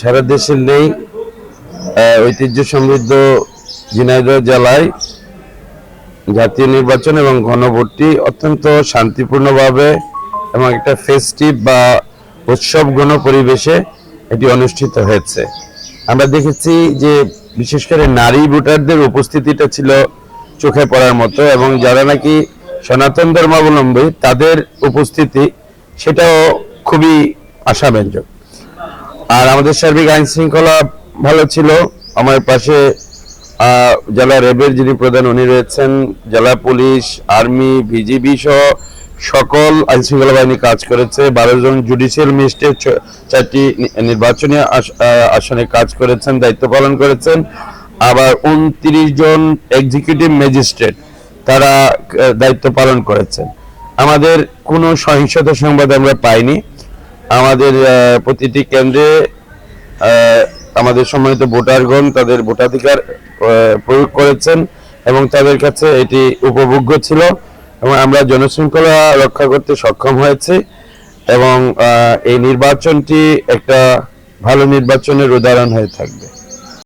সারা দেশের নেই ঐতিহ্য সমৃদ্ধ ঝিনাইদহ জেলায় জাতীয় নির্বাচন এবং গণভোটটি অত্যন্ত শান্তিপূর্ণভাবে এবং একটা ফেস্টিভ বা উৎসব ঘন পরিবেশে এটি অনুষ্ঠিত হয়েছে। আমরা দেখেছি যে বিশেষ করে নারী ভোটারদের উপস্থিতিটা ছিল চোখে পড়ার মতো, এবং যারা নাকি সনাতন ধর্মাবলম্বী তাদের উপস্থিতি সেটাও খুবই আশাব্যঞ্জক। আর আমাদের সার্বিক আইন শৃঙ্খলা ভালো ছিল। আমার পাশে জেলা র্যাবের যিনি প্রধান উনি রয়েছেন, জেলা পুলিশ, আর্মি, বিজিবি সহ সকল আইন শৃঙ্খলা বাহিনী কাজ করেছে। 12 জন জুডিশিয়াল ম্যাজিস্ট্রেট 4টি নির্বাচনী আসনে কাজ করেছেন, দায়িত্ব পালন করেছেন। আবার 29 জন এক্সিকিউটিভ ম্যাজিস্ট্রেট তারা দায়িত্ব পালন করেছেন। আমাদের কোনো সহিংসতা সংবাদ আমরা পাইনি। আমাদের প্রতিটি কেন্দ্রে আমাদের সম্মানিত ভোটারগণ তাদের ভোটাধিকার প্রয়োগ করেছেন এবং তাদের কাছে এটি উপভোগ্য ছিল, এবং আমরা জনশৃঙ্খলা রক্ষা করতে সক্ষম হয়েছি। এবং এই নির্বাচনটি একটা ভালো নির্বাচনের উদাহরণ হয়ে থাকবে।